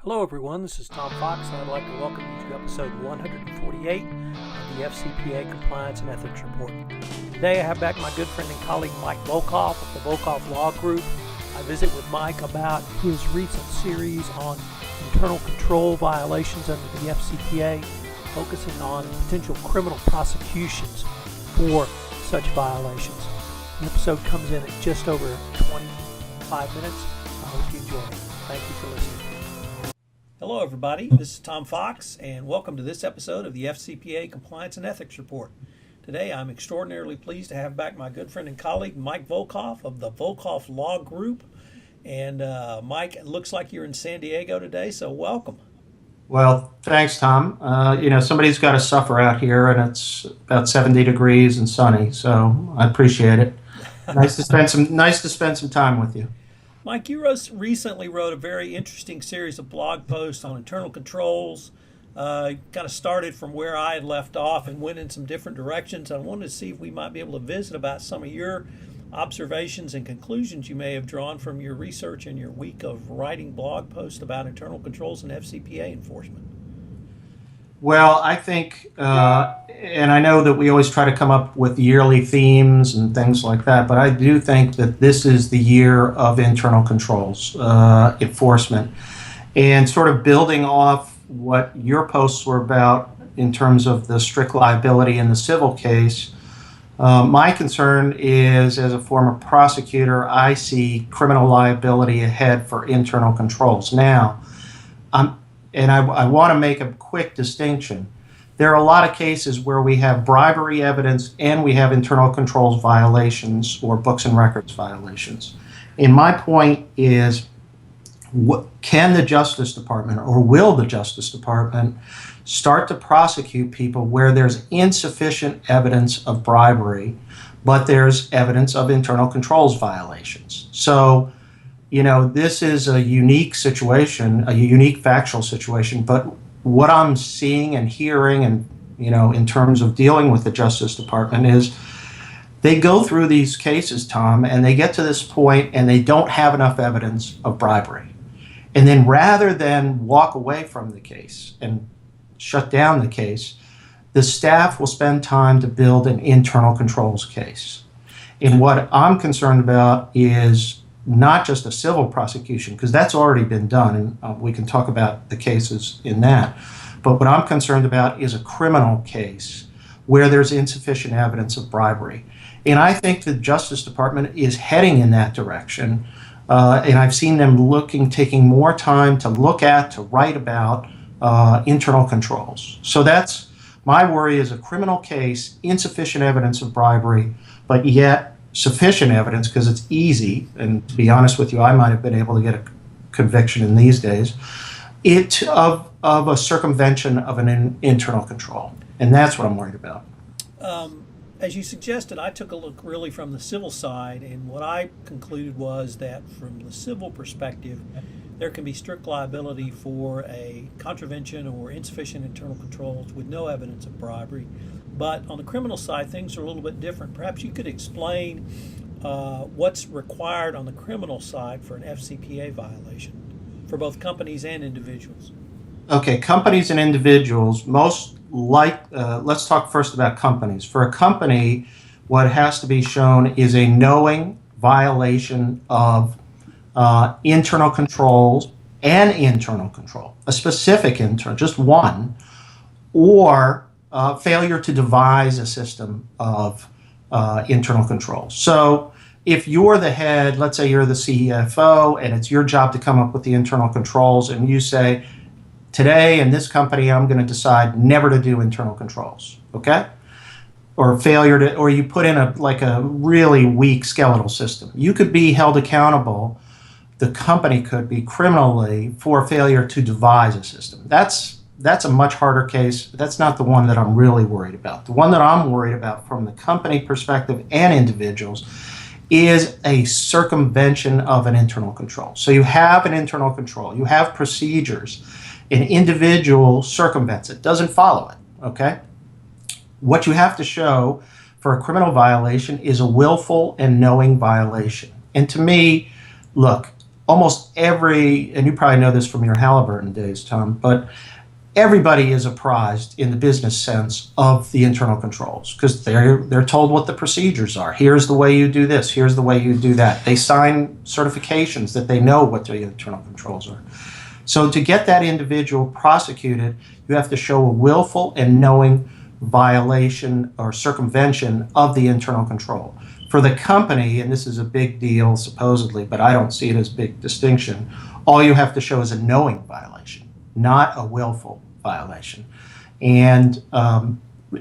Hello everyone, this is Tom Fox and I'd like to welcome you to episode 148 of the FCPA Compliance and Ethics Report. Today I have back my good friend and colleague Mike Volkov of the Volkov Law Group. I visit with Mike about his recent series on internal control violations under the FCPA, focusing on potential criminal prosecutions for such violations. The episode comes in at just over 25 minutes. I hope you enjoy it. Thank you for listening. Hello everybody, this is Tom Fox and welcome to this episode of the FCPA Compliance and Ethics Report. Today I'm extraordinarily pleased to have back my good friend and colleague Mike Volkov of the Volkov Law Group. And Mike, it looks like you're in San Diego today, so welcome. Well, thanks, Tom. Somebody's got to suffer out here, and it's about 70 degrees and sunny, so I appreciate it. Nice to spend some time with you. Mike, you recently wrote a very interesting series of blog posts on internal controls. Kind of started from where I had left off and went in some different directions. I wanted to see if we might be able to visit about some of your observations and conclusions you may have drawn from your research and your week of writing blog posts about internal controls and FCPA enforcement. Well, I think, and I know that we always try to come up with yearly themes and things like that, but I do think that this is the year of internal controls enforcement. And sort of building off what your posts were about in terms of the strict liability in the civil case, my concern is, as a former prosecutor, I see criminal liability ahead for internal controls. Now, I want to make a quick distinction. There are a lot of cases where we have bribery evidence and we have internal controls violations or books and records violations. And my point is, can the Justice Department or will the Justice Department start to prosecute people where there's insufficient evidence of bribery, but there's evidence of internal controls violations? So, this is a unique situation, a unique factual situation, but what I'm seeing and hearing and, in terms of dealing with the Justice Department is they go through these cases, Tom, and they get to this point and they don't have enough evidence of bribery. And then rather than walk away from the case and shut down the case, the staff will spend time to build an internal controls case. And what I'm concerned about is not just a civil prosecution, because that's already been done, and we can talk about the cases in that. But what I'm concerned about is a criminal case where there's insufficient evidence of bribery. And I think the Justice Department is heading in that direction. And I've seen them taking more time to write about internal controls. So that's my worry, is a criminal case, insufficient evidence of bribery, but yet sufficient evidence, because it's easy, and to be honest with you, I might have been able to get a conviction in these days, of a circumvention of an internal control. And that's what I'm worried about. As you suggested, I took a look really from the civil side, and what I concluded was that from the civil perspective, there can be strict liability for a contravention or insufficient internal controls with no evidence of bribery. But on the criminal side, things are a little bit different. Perhaps you could explain what's required on the criminal side for an FCPA violation for both companies and individuals. Okay, companies and individuals, let's talk first about companies. For a company, what has to be shown is a knowing violation of internal controls and internal control, a specific internal, just one, or failure to devise a system of internal controls. So if you're the head, let's say you're the CFO, and it's your job to come up with the internal controls, and you say, today in this company, I'm going to decide never to do internal controls, okay? Or or you put in a really weak skeletal system. You could be held accountable, the company could be criminally, for failure to devise a system. That's a much harder case. That's not the one that I'm really worried about. The one that I'm worried about from the company perspective and individuals is a circumvention of an internal control. So you have an internal control, you have procedures, an individual circumvents it, doesn't follow it, okay? What you have to show for a criminal violation is a willful and knowing violation. And to me, look, almost every, and you probably know this from your Halliburton days, Tom, but everybody is apprised in the business sense of the internal controls because they're told what the procedures are. Here's the way you do this. Here's the way you do that. They sign certifications that they know what the internal controls are. So to get that individual prosecuted, you have to show a willful and knowing violation or circumvention of the internal control. For the company, and this is a big deal supposedly, but I don't see it as a big distinction, all you have to show is a knowing violation, not a willful violation. And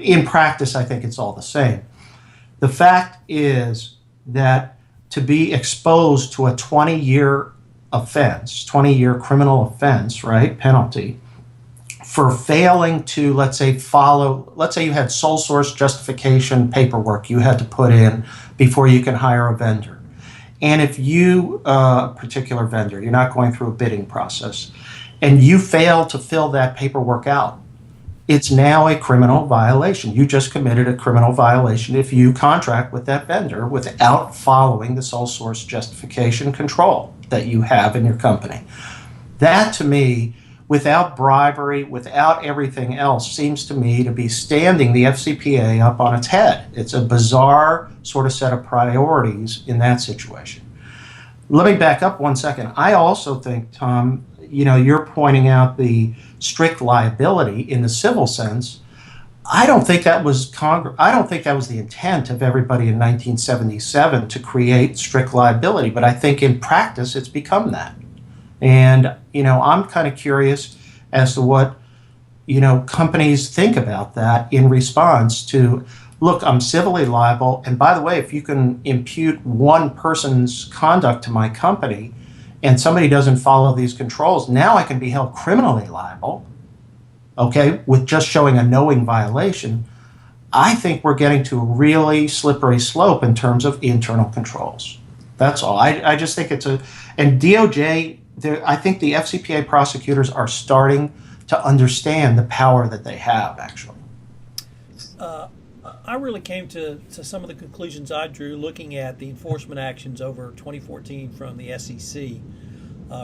in practice, I think it's all the same. The fact is that to be exposed to a 20-year offense, 20-year criminal offense, right, penalty, for failing to, let's say you had sole source justification paperwork you had to put in before you can hire a vendor. And if you, particular vendor, you're not going through a bidding process, and you fail to fill that paperwork out, it's now a criminal violation. You just committed a criminal violation if you contract with that vendor without following the sole source justification control that you have in your company. That, to me, without bribery, without everything else, seems to me to be standing the FCPA up on its head. It's a bizarre sort of set of priorities in that situation. Let me back up 1 second. I also think, Tom, you're pointing out the strict liability in the civil sense. I don't think that was the intent of everybody in 1977 to create strict liability, but I think in practice it's become that. And, I'm kind of curious as to what, companies think about that in response to, look, I'm civilly liable. And by the way, if you can impute one person's conduct to my company and somebody doesn't follow these controls, now I can be held criminally liable, okay, with just showing a knowing violation. I think we're getting to a really slippery slope in terms of internal controls. That's all. I just think and DOJ, I think the FCPA prosecutors are starting to understand the power that they have, actually. I really came to some of the conclusions I drew looking at the enforcement actions over 2014 from the SEC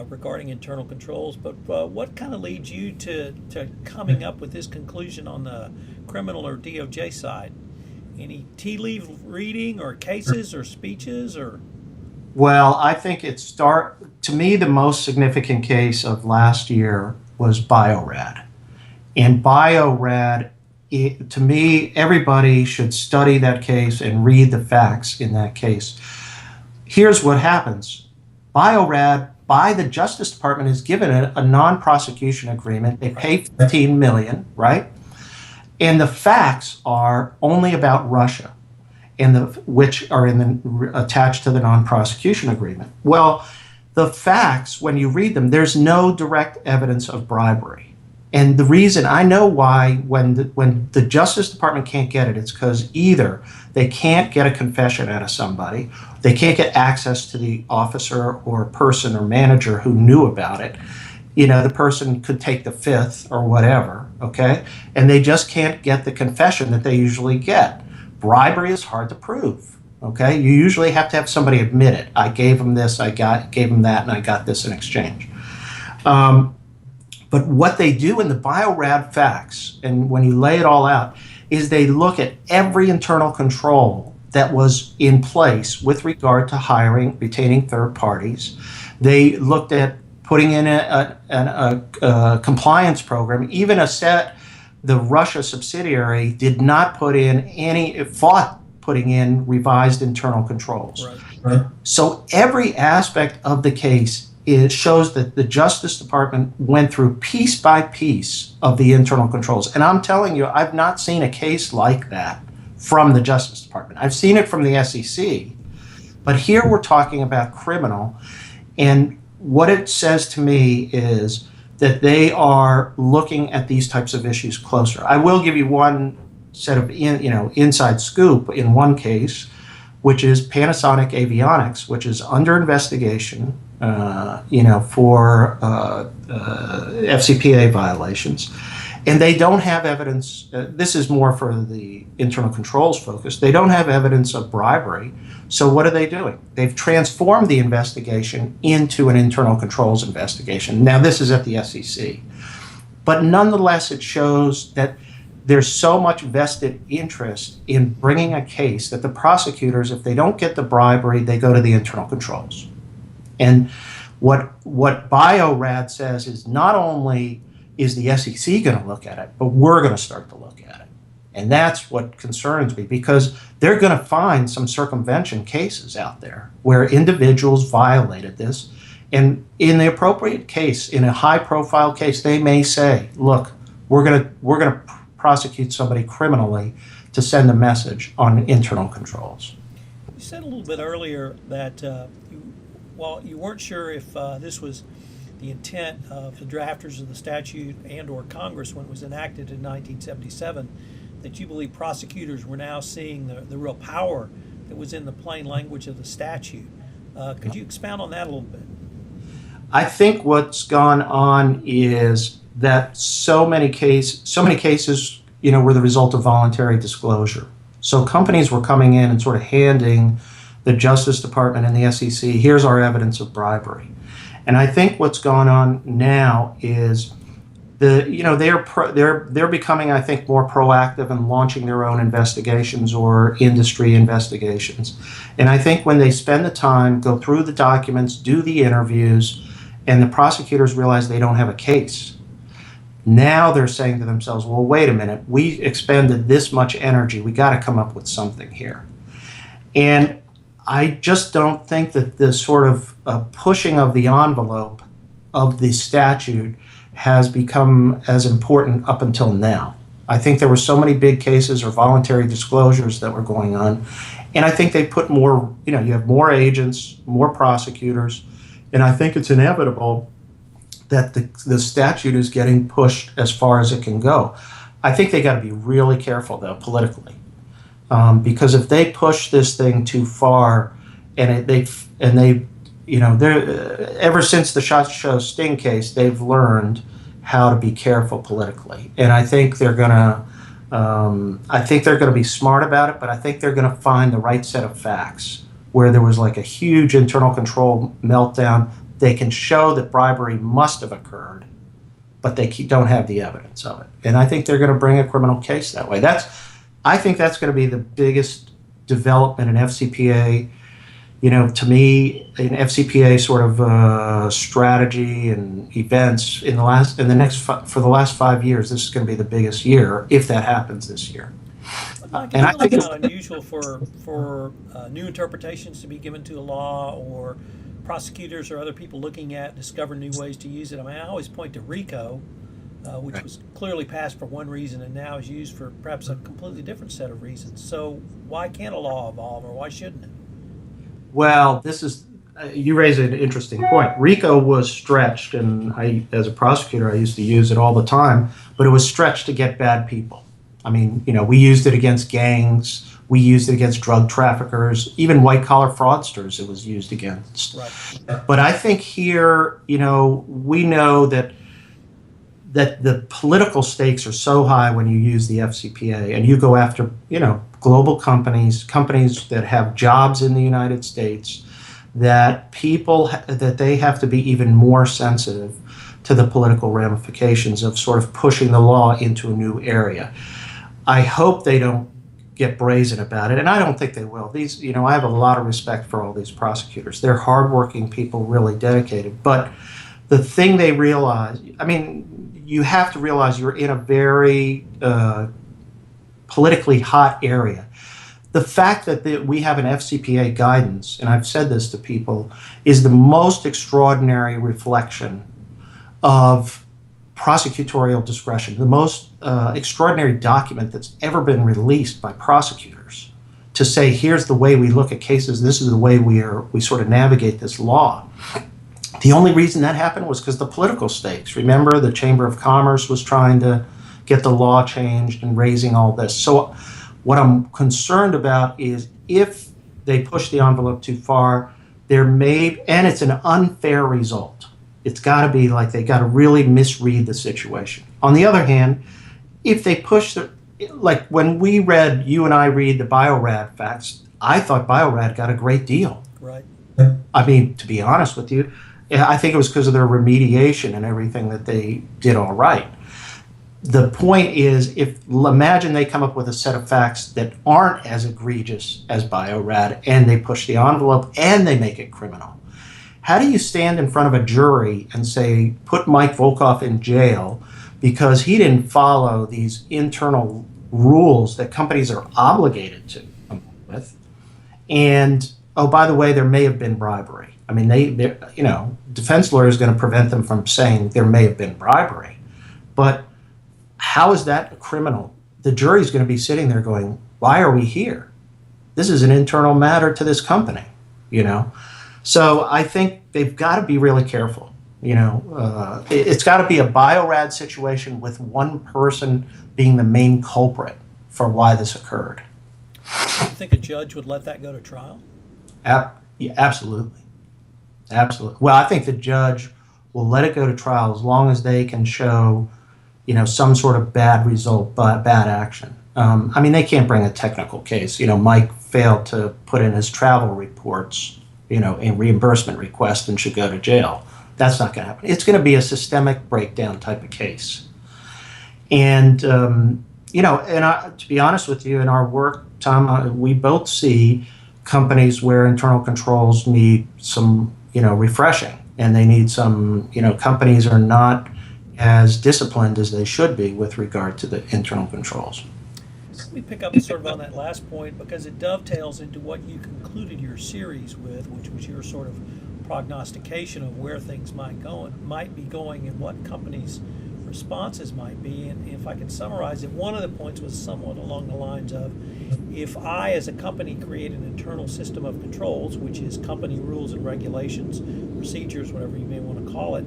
regarding internal controls. But what kind of leads you to coming up with this conclusion on the criminal or DOJ side? Any tea leaf reading or cases or speeches or? Well, I think to me, the most significant case of last year was Biorad. And Biorad, to me, everybody should study that case and read the facts in that case. Here's what happens. Biorad, by the Justice Department, is given a non-prosecution agreement. They pay $15 million, right? And the facts are only about Russia, which are attached to the non-prosecution agreement. Well, the facts, when you read them, there's no direct evidence of bribery. And the reason I know why, when the Justice Department can't get it, it's because either they can't get a confession out of somebody, they can't get access to the officer or person or manager who knew about it. The person could take the fifth or whatever, okay? And they just can't get the confession that they usually get. Bribery is hard to prove, okay? You usually have to have somebody admit it. I gave them this, gave them that, and I got this in exchange. But what they do in the Biorad facts, and when you lay it all out, is they look at every internal control that was in place with regard to retaining third parties. They looked at putting in a compliance program. Even the Russia subsidiary did not fought putting in revised internal controls. Right. So every aspect of the case shows that the Justice Department went through piece by piece of the internal controls. And I'm telling you, I've not seen a case like that from the Justice Department. I've seen it from the SEC, but here we're talking about criminal. And what it says to me is that they are looking at these types of issues closer. I will give you one set of inside scoop in one case, which is Panasonic Avionics, which is under investigation for FCPA violations. And they don't have evidence, this is more for the internal controls focus, they don't have evidence of bribery. So what are they doing? They've transformed the investigation into an internal controls investigation. Now this is at the SEC. But nonetheless, it shows that there's so much vested interest in bringing a case that the prosecutors, if they don't get the bribery, they go to the internal controls. And what BioRad says is not only is the SEC going to look at it, but we're going to start to look at it. And that's what concerns me, because they're going to find some circumvention cases out there where individuals violated this. And in the appropriate case, in a high-profile case, they may say, look, we're going to prosecute somebody criminally to send a message on internal controls. You said a little bit earlier that while you weren't sure if this was the intent of the drafters of the statute and or Congress when it was enacted in 1977, that you believe prosecutors were now seeing the real power that was in the plain language of the statute. Could you expound on that a little bit? I think what's gone on is that so many cases, were the result of voluntary disclosure. So companies were coming in and sort of handing the Justice Department and the SEC, here's our evidence of bribery. And I think what's gone on now is they're becoming, I think, more proactive in launching their own investigations or industry investigations. And I think when they spend the time, go through the documents, do the interviews, and the prosecutors realize they don't have a case, now they're saying to themselves, well, wait a minute, we expended this much energy, we got to come up with something here. And I just don't think that the sort of pushing of the envelope of the statute has become as important up until now. I think there were so many big cases or voluntary disclosures that were going on, and I think they put more, you have more agents, more prosecutors, and I think it's inevitable that the statute is getting pushed as far as it can go. I think they got to be really careful, though, politically. Because if they push this thing too far, and ever since the Shot Show Sting case, they've learned how to be careful politically, and I think they're gonna be smart about it. But I think they're gonna find the right set of facts where there was like a huge internal control meltdown. They can show that bribery must have occurred, but they don't have the evidence of it, and I think they're gonna bring a criminal case that way. I think that's going to be the biggest development in FCPA. To me, in FCPA sort of strategy and events for the last 5 years, this is going to be the biggest year if that happens this year. Mike, and I think it's unusual for new interpretations to be given to a law, or prosecutors or other people looking at discover new ways to use it. I mean, I always point to RICO, which was clearly passed for one reason and now is used for perhaps a completely different set of reasons. So why can't a law evolve, or why shouldn't it? Well, you raise an interesting point. RICO was stretched, and as a prosecutor, I used to use it all the time, but it was stretched to get bad people. I mean, we used it against gangs, we used it against drug traffickers, even white-collar fraudsters it was used against. Right. But I think here, we know that the political stakes are so high when you use the FCPA and you go after, global companies that have jobs in the United States, that they have to be even more sensitive to the political ramifications of sort of pushing the law into a new area. I hope they don't get brazen about it, and I don't think they will. I have a lot of respect for all these prosecutors. They're hardworking people, really dedicated, but the thing they realize, you have to realize you're in a very politically hot area. The fact that we have an FCPA guidance, and I've said this to people, is the most extraordinary reflection of prosecutorial discretion, the most extraordinary document that's ever been released by prosecutors to say, here's the way we look at cases, this is the way we sort of navigate this law. The only reason that happened was because the political stakes. Remember, the Chamber of Commerce was trying to get the law changed and raising all this. So what I'm concerned about is if they push the envelope too far, and it's an unfair result. It's got to be like they got to really misread the situation. On the other hand, if they push like when you and I read the Biorad facts, I thought Biorad got a great deal. Right. I mean, to be honest with you, I think it was because of their remediation and everything that they did all right. The point is, imagine they come up with a set of facts that aren't as egregious as Biorad, and they push the envelope and they make it criminal. How do you stand in front of a jury and say, put Mike Volkov in jail because he didn't follow these internal rules that companies are obligated to come up with? And, oh, by the way, there may have been bribery. I mean, defense lawyer is going to prevent them from saying there may have been bribery. But how is that a criminal? The jury's going to be sitting there going, why are we here? This is an internal matter to this company, So I think they've got to be really careful. It's got to be a Biorad situation with one person being the main culprit for why this occurred. Do you think a judge would let that go to trial? Yeah, absolutely. Absolutely. Well, I think the judge will let it go to trial as long as they can show some sort of bad result, bad action. I mean, they can't bring a technical case. Mike failed to put in his travel reports, a reimbursement request and should go to jail. That's not going to happen. It's going to be a systemic breakdown type of case. And, to be honest with you, in our work, Tom, we both see companies where internal controls need some, refreshing, and they need some, companies are not as disciplined as they should be with regard to the internal controls. Let me pick up sort of on that last point because it dovetails into what you concluded your series with, which was your sort of prognostication of where things might be going and what companies' responses might be. And if I can summarize it, one of the points was somewhat along the lines of, if I as a company create an internal system of controls, which is company rules and regulations, procedures, whatever you may want to call it,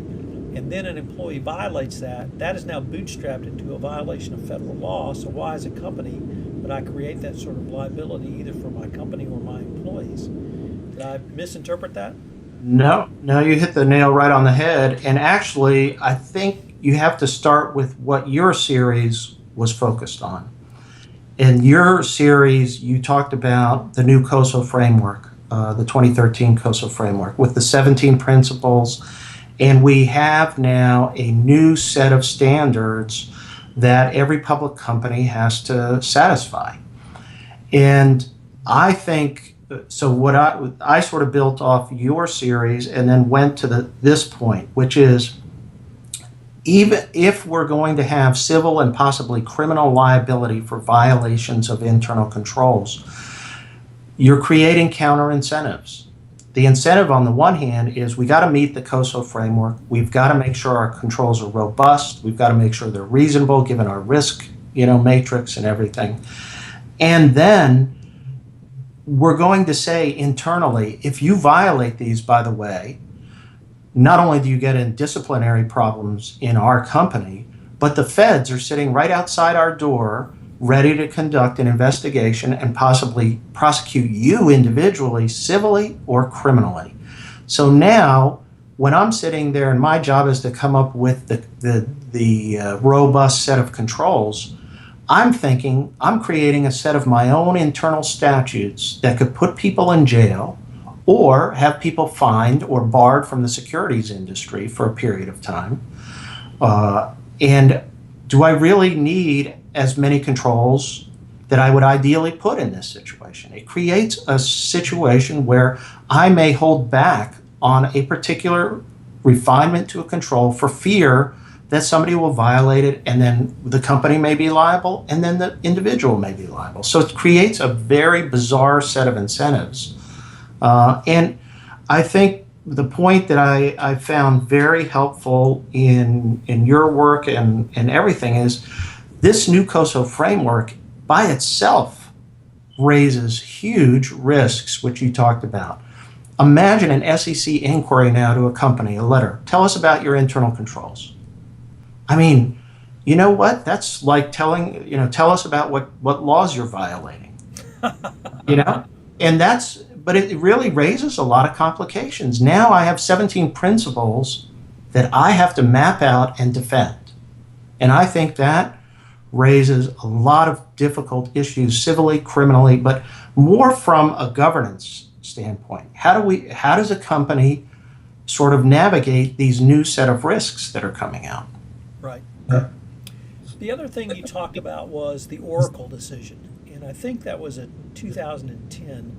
and then an employee violates that is now bootstrapped into a violation of federal law. So why as a company would I create that sort of liability either for my company or my employees? Did I misinterpret that? No, you hit the nail right on the head. And actually, I think you have to start with what your series was focused on. In your series, you talked about the new COSO framework, the 2013 COSO framework, with the 17 principles. And we have now a new set of standards that every public company has to satisfy. And I think, so what I sort of built off your series and then went to this point, which is, even if we're going to have civil and possibly criminal liability for violations of internal controls, you're creating counter incentives. The incentive on the one hand is we got to meet the COSO framework. We've got to make sure our controls are robust. We've got to make sure they're reasonable given our risk, matrix and everything. And then we're going to say internally, if you violate these, by the way, not only do you get in disciplinary problems in our company, but the feds are sitting right outside our door ready to conduct an investigation and possibly prosecute you individually, civilly or criminally. So now, when I'm sitting there and my job is to come up with the robust set of controls, I'm thinking I'm creating a set of my own internal statutes that could put people in jail or have people fined or barred from the securities industry for a period of time. And do I really need as many controls that I would ideally put in this situation? It creates a situation where I may hold back on a particular refinement to a control for fear that somebody will violate it, and then the company may be liable, and then the individual may be liable. So it creates a very bizarre set of incentives. And I think the point that I found very helpful in your work and everything is this new COSO framework by itself raises huge risks, which you talked about. Imagine an SEC inquiry now to a company, a letter. Tell us about your internal controls. I mean, you know what? That's like tell us about what laws you're violating. And but it really raises a lot of complications. Now I have 17 principles that I have to map out and defend. And I think that raises a lot of difficult issues civilly, criminally, but more from a governance standpoint. How does a company sort of navigate these new set of risks that are coming out? Right. The other thing you talked about was the Oracle decision, and I think that was a 2010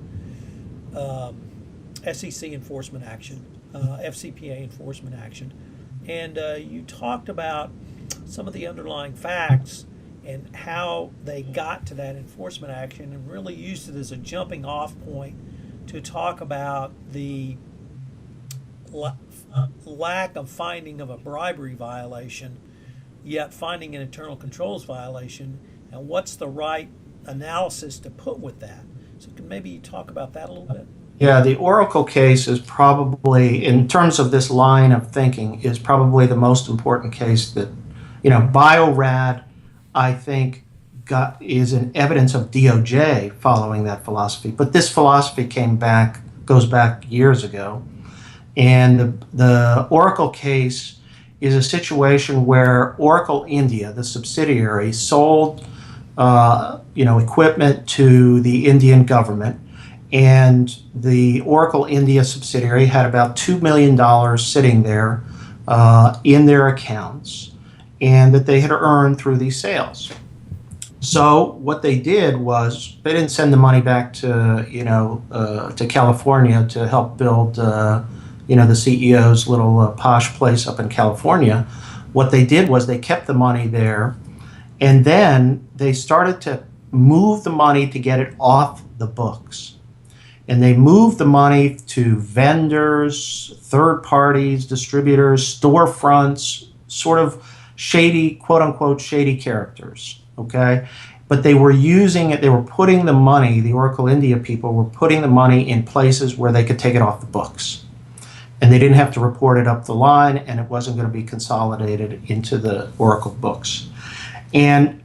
SEC enforcement action, FCPA enforcement action, and you talked about some of the underlying facts and how they got to that enforcement action, and really used it as a jumping off point to talk about the lack of finding of a bribery violation, yet finding an internal controls violation, and what's the right analysis to put with that. So can maybe you talk about that a little bit? Yeah, the Oracle case is probably, in terms of this line of thinking, is probably the most important case that, BioRad, I think, is an evidence of DOJ following that philosophy. But this philosophy goes back years ago. And the Oracle case is a situation where Oracle India, the subsidiary, sold equipment to the Indian government, and the Oracle India subsidiary had about $2 million sitting there in their accounts, and that they had earned through these sales. So what they did was they didn't send the money back to California to help build the CEO's little posh place up in California. What they did was they kept the money there, and then they started to move the money to get it off the books. And they moved the money to vendors, third parties, distributors, storefronts, sort of shady, quote unquote, shady characters. Okay. But they were using it, they were putting the money, the Oracle India people were putting the money in places where they could take it off the books. And they didn't have to report it up the line, and it wasn't going to be consolidated into the Oracle books. And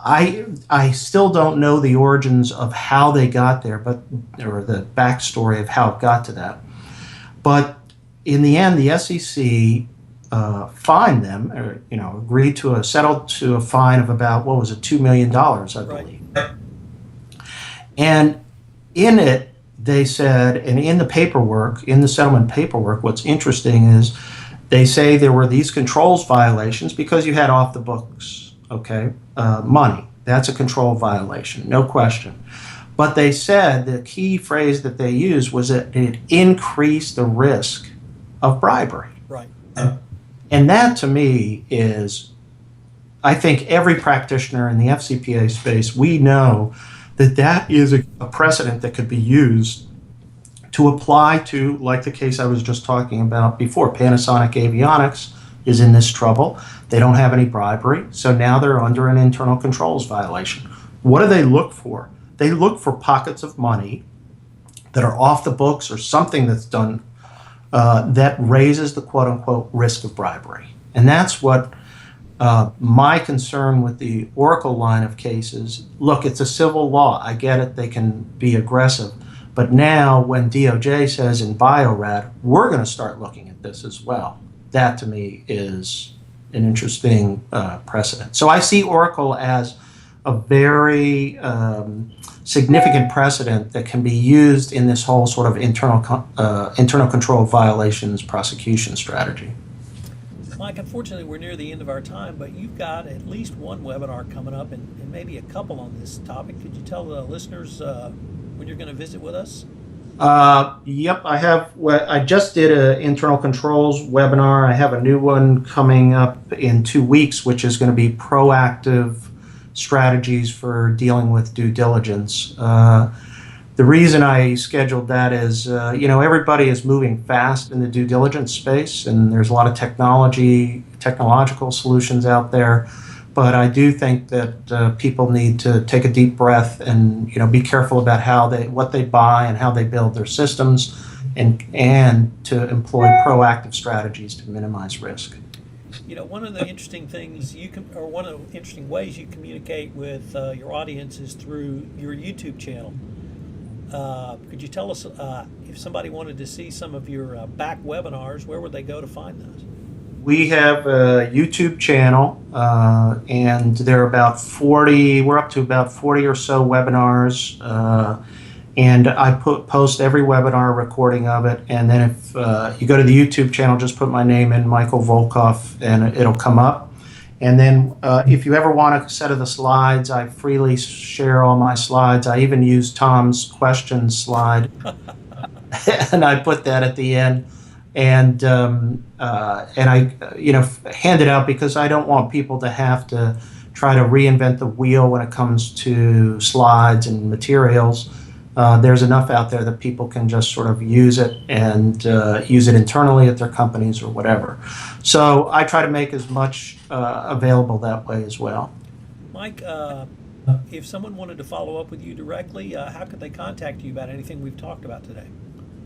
I still don't know the origins of how they got there, or the backstory of how it got to that. But in the end, the SEC fined them, or settled to a fine of about $2 million, I believe. Right. And in it, they said, and in the paperwork, in the settlement paperwork, what's interesting is they say there were these controls violations because you had off the books, money. That's a control violation, no question. But they said the key phrase that they used was that it increased the risk of bribery. Right. And that, to me, is, I think every practitioner in the FCPA space, we know that is a precedent that could be used to apply to, like the case I was just talking about before. Panasonic Avionics is in this trouble. They don't have any bribery, so now they're under an internal controls violation. What do they look for? They look for pockets of money that are off the books or something that's done that raises the quote-unquote risk of bribery. And that's what my concern with the Oracle line of cases. Look, it's a civil law. I get it. They can be aggressive. But now when DOJ says in BioRad, we're going to start looking at this as well. That, to me, is an interesting precedent. So I see Oracle as a very significant precedent that can be used in this whole sort of internal control violations prosecution strategy. Mike, unfortunately, we're near the end of our time, but you've got at least one webinar coming up and maybe a couple on this topic. Could you tell the listeners when you're going to visit with us? Yep, I have. I just did an internal controls webinar. I have a new one coming up in 2 weeks, which is going to be proactive strategies for dealing with due diligence. The reason I scheduled that is, everybody is moving fast in the due diligence space, and there's a lot of technological solutions out there. But I do think that people need to take a deep breath and be careful about what they buy and how they build their systems, and to employ proactive strategies to minimize risk. One of the interesting things one of the interesting ways you communicate with your audience is through your YouTube channel. could you tell us if somebody wanted to see some of your back webinars, where would they go to find those? We have a YouTube channel, and there are about 40, we're up to about 40 or so webinars, and I post every webinar recording of it, and then if you go to the YouTube channel, just put my name in, Michael Volkov, and it'll come up. And then if you ever want a set of the slides, I freely share all my slides. I even use Tom's questions slide, and I put that at the end. And I, hand it out because I don't want people to have to try to reinvent the wheel when it comes to slides and materials. There's enough out there that people can just sort of use it and use it internally at their companies or whatever. So I try to make as much available that way as well. Mike, if someone wanted to follow up with you directly, how could they contact you about anything we've talked about today?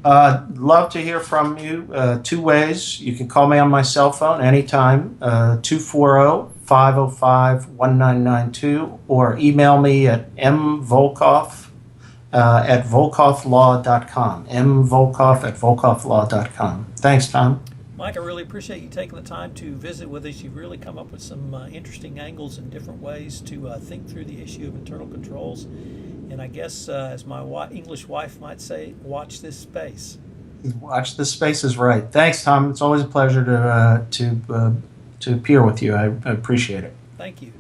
Love to hear from you two ways. You can call me on my cell phone anytime, 240-505-1992, or email me at mvolkov at volkovlaw.com, mvolkov at volkovlaw.com. Thanks, Tom. Mike, I really appreciate you taking the time to visit with us. You've really come up with some interesting angles and different ways to think through the issue of internal controls. And I guess, as my English wife might say, watch this space. Watch this space is right. Thanks, Tom. It's always a pleasure to appear with you. I appreciate it. Thank you.